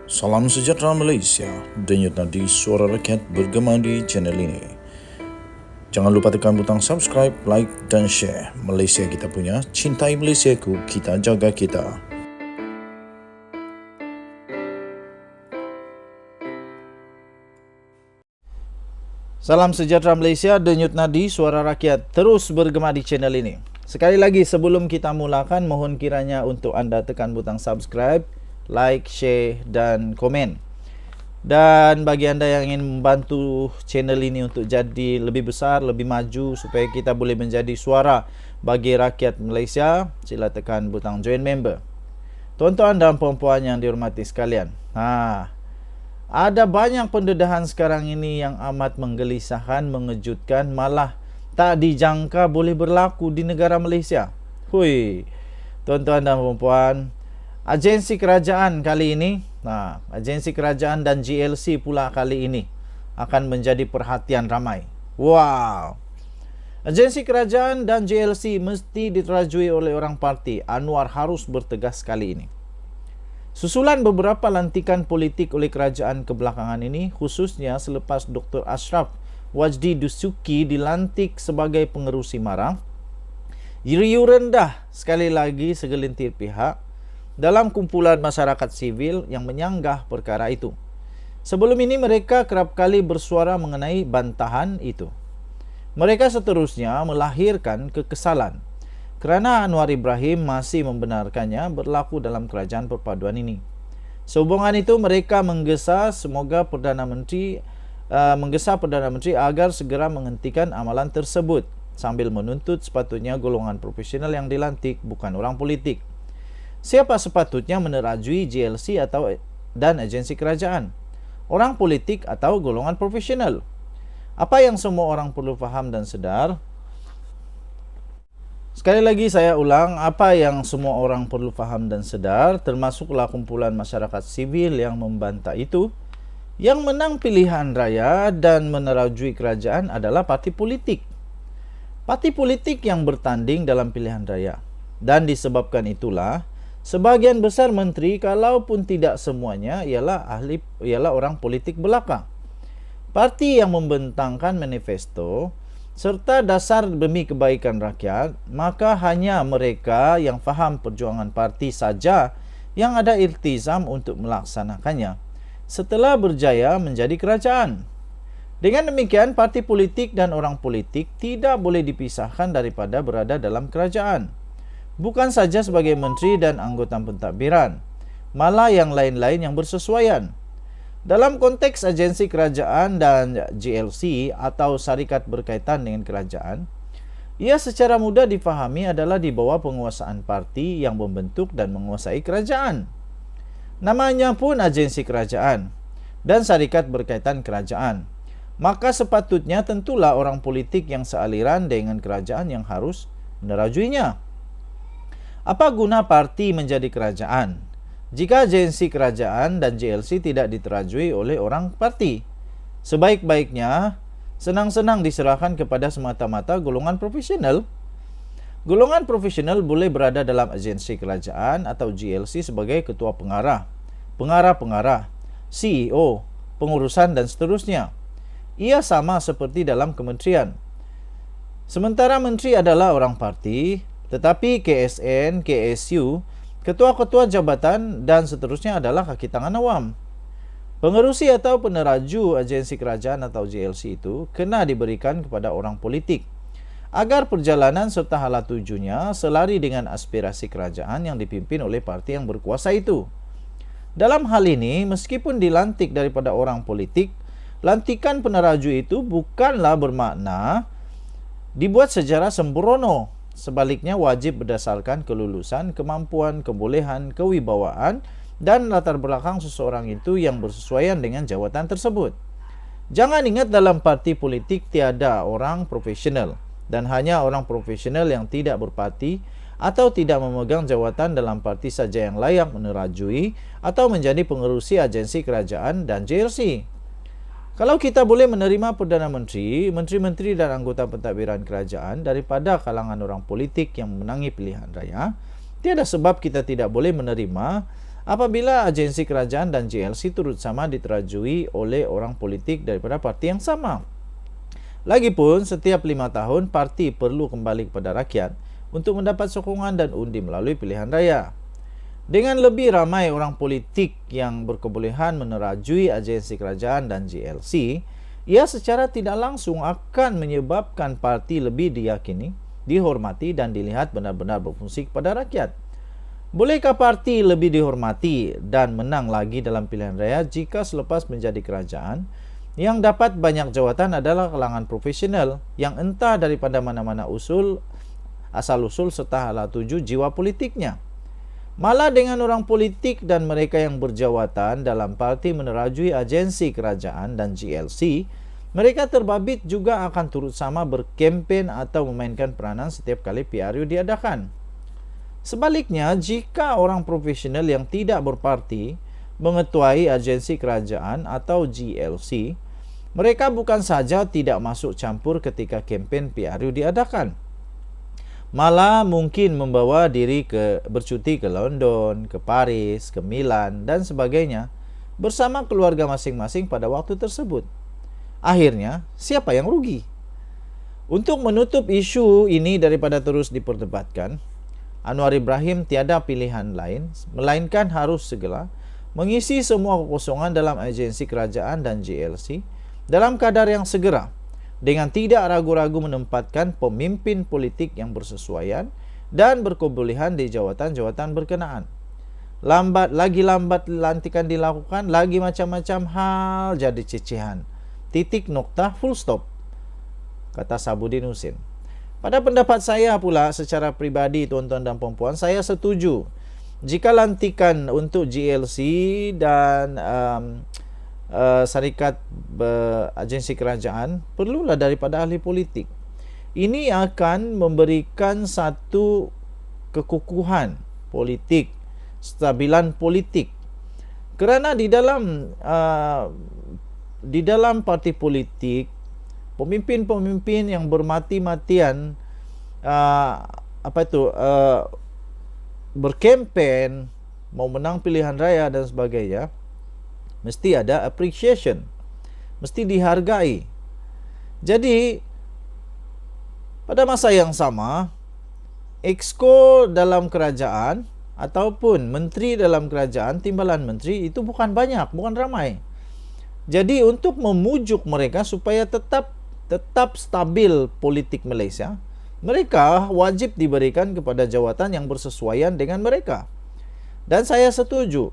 Salam sejahtera Malaysia, denyut nadi suara rakyat bergema di channel ini. Jangan lupa tekan butang subscribe, like dan share. Malaysia kita punya, cintai Malaysiaku, kita jaga kita. Salam sejahtera Malaysia, denyut nadi suara rakyat terus bergema di channel ini. Sekali lagi sebelum kita mulakan, mohon kiranya untuk anda tekan butang subscribe, like, share dan komen. Dan bagi anda yang ingin membantu channel ini untuk jadi lebih besar, lebih maju supaya kita boleh menjadi suara bagi rakyat Malaysia, sila tekan butang join member. Tuan-tuan dan puan-puan yang dihormati sekalian, ada banyak pendedahan sekarang ini yang amat menggelisahkan, mengejutkan, malah tak dijangka boleh berlaku di negara Malaysia. Hui, tuan-tuan dan puan-puan, agensi kerajaan kali ini, agensi kerajaan dan GLC pula kali ini akan menjadi perhatian ramai. Wow. Agensi kerajaan dan GLC mesti diterajui oleh orang parti. Anwar harus bertegas kali ini. Susulan beberapa lantikan politik oleh kerajaan kebelakangan ini, khususnya selepas Dr. Ashraf Wajdi Dusuki dilantik sebagai pengerusi MARA, riuh rendah sekali lagi segelintir pihak dalam kumpulan masyarakat sivil yang menyanggah perkara itu. Sebelum ini mereka kerap kali bersuara mengenai bantahan itu. Mereka seterusnya melahirkan kekesalan kerana Anwar Ibrahim masih membenarkannya berlaku dalam kerajaan perpaduan ini. Sehubungan itu mereka menggesa Perdana Menteri agar segera menghentikan amalan tersebut sambil menuntut sepatutnya golongan profesional yang dilantik bukan orang politik. Siapa sepatutnya menerajui GLC dan agensi kerajaan? Orang politik atau golongan profesional? Apa yang semua orang perlu faham dan sedar? Sekali lagi saya ulang, apa yang semua orang perlu faham dan sedar, termasuklah kumpulan masyarakat sivil yang membantah itu. Yang menang pilihan raya dan menerajui kerajaan adalah parti politik. Parti politik yang bertanding dalam pilihan raya. Dan disebabkan itulah, sebahagian besar menteri, kalaupun tidak semuanya, ialah orang politik belaka. Parti yang membentangkan manifesto serta dasar demi kebaikan rakyat, maka hanya mereka yang faham perjuangan parti saja yang ada iltizam untuk melaksanakannya setelah berjaya menjadi kerajaan. Dengan demikian, parti politik dan orang politik tidak boleh dipisahkan daripada berada dalam kerajaan. Bukan saja sebagai menteri dan anggota pentadbiran, malah yang lain-lain yang bersesuaian. Dalam konteks agensi kerajaan dan GLC atau syarikat berkaitan dengan kerajaan, ia secara mudah difahami adalah di bawah penguasaan parti yang membentuk dan menguasai kerajaan. Namanya pun agensi kerajaan dan syarikat berkaitan kerajaan. Maka sepatutnya tentulah orang politik yang sealiran dengan kerajaan yang harus menerajuinya. Apa guna parti menjadi kerajaan jika agensi kerajaan dan GLC tidak diterajui oleh orang parti? Sebaik-baiknya, senang-senang diserahkan kepada semata-mata golongan profesional. Golongan profesional boleh berada dalam agensi kerajaan atau GLC sebagai ketua pengarah, pengarah-pengarah, CEO, pengurusan dan seterusnya. Ia sama seperti dalam kementerian. Sementara menteri adalah orang parti, tetapi KSN, KSU, ketua-ketua jabatan dan seterusnya adalah kaki tangan awam. Pengerusi atau peneraju agensi kerajaan atau GLC itu kena diberikan kepada orang politik agar perjalanan serta hala tujunya selari dengan aspirasi kerajaan yang dipimpin oleh parti yang berkuasa itu. Dalam hal ini, meskipun dilantik daripada orang politik, lantikan peneraju itu bukanlah bermakna dibuat secara sembrono. Sebaliknya wajib berdasarkan kelulusan, kemampuan, kebolehan, kewibawaan dan latar belakang seseorang itu yang bersesuaian dengan jawatan tersebut. Jangan ingat dalam parti politik tiada orang profesional dan hanya orang profesional yang tidak berparti atau tidak memegang jawatan dalam parti saja yang layak menerajui atau menjadi pengerusi agensi kerajaan dan GLC. Kalau kita boleh menerima Perdana Menteri, menteri-menteri dan anggota pentadbiran kerajaan daripada kalangan orang politik yang memenangi pilihan raya, tiada sebab kita tidak boleh menerima apabila agensi kerajaan dan GLC turut sama diterajui oleh orang politik daripada parti yang sama. Lagipun, setiap 5 tahun, parti perlu kembali kepada rakyat untuk mendapat sokongan dan undi melalui pilihan raya. Dengan lebih ramai orang politik yang berkebolehan menerajui agensi kerajaan dan GLC, ia secara tidak langsung akan menyebabkan parti lebih diyakini, dihormati dan dilihat benar-benar berfungsi kepada rakyat. Bolehkah parti lebih dihormati dan menang lagi dalam pilihan raya jika selepas menjadi kerajaan, yang dapat banyak jawatan adalah kalangan profesional yang entah daripada mana-mana asal-usul serta hala tuju jiwa politiknya? Malah dengan orang politik dan mereka yang berjawatan dalam parti menerajui agensi kerajaan dan GLC, mereka terbabit juga akan turut sama berkempen atau memainkan peranan setiap kali PRU diadakan. Sebaliknya, jika orang profesional yang tidak berparti mengetuai agensi kerajaan atau GLC, mereka bukan saja tidak masuk campur ketika kempen PRU diadakan, malah mungkin membawa diri bercuti ke London, ke Paris, ke Milan dan sebagainya bersama keluarga masing-masing pada waktu tersebut. Akhirnya, siapa yang rugi? Untuk menutup isu ini daripada terus diperdebatkan, Anwar Ibrahim tiada pilihan lain melainkan harus segera mengisi semua kekosongan dalam agensi kerajaan dan GLC dalam kadar yang segera, dengan tidak ragu-ragu menempatkan pemimpin politik yang bersesuaian dan berkebolehan di jawatan-jawatan berkenaan. Lambat lantikan dilakukan, lagi macam-macam hal jadi cecehan. Titik nokta full stop, kata Sabudin Husin. Pada pendapat saya pula secara pribadi, tuan-tuan dan puan-puan, saya setuju jika lantikan untuk GLC dan syarikat agensi kerajaan perlulah daripada ahli politik. Ini akan memberikan satu kekukuhan politik, stabilan politik. Kerana di dalam parti politik, pemimpin-pemimpin yang bermati-matian berkempen, mau menang pilihan raya dan sebagainya, mesti ada appreciation, mesti dihargai. Jadi, pada masa yang sama, exco dalam kerajaan ataupun menteri dalam kerajaan, timbalan menteri itu bukan banyak, bukan ramai. Jadi, untuk memujuk mereka supaya tetap stabil politik Malaysia, mereka wajib diberikan kepada jawatan yang bersesuaian dengan mereka. Dan saya setuju,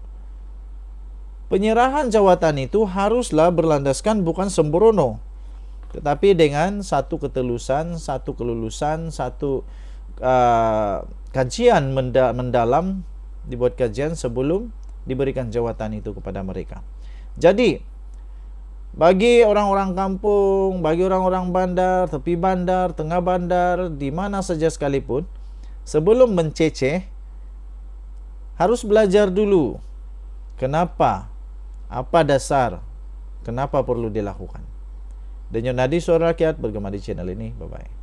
penyerahan jawatan itu haruslah berlandaskan bukan sembrono, tetapi dengan satu ketulusan, satu kelulusan, satu kajian mendalam, dibuat kajian sebelum diberikan jawatan itu kepada mereka. Jadi, bagi orang-orang kampung, bagi orang-orang bandar, tepi bandar, tengah bandar, di mana saja sekalipun, sebelum menceceh, harus belajar dulu kenapa, apa dasar, kenapa perlu dilakukan. Denyut nadi suara rakyat bergema di channel ini. Bye-bye.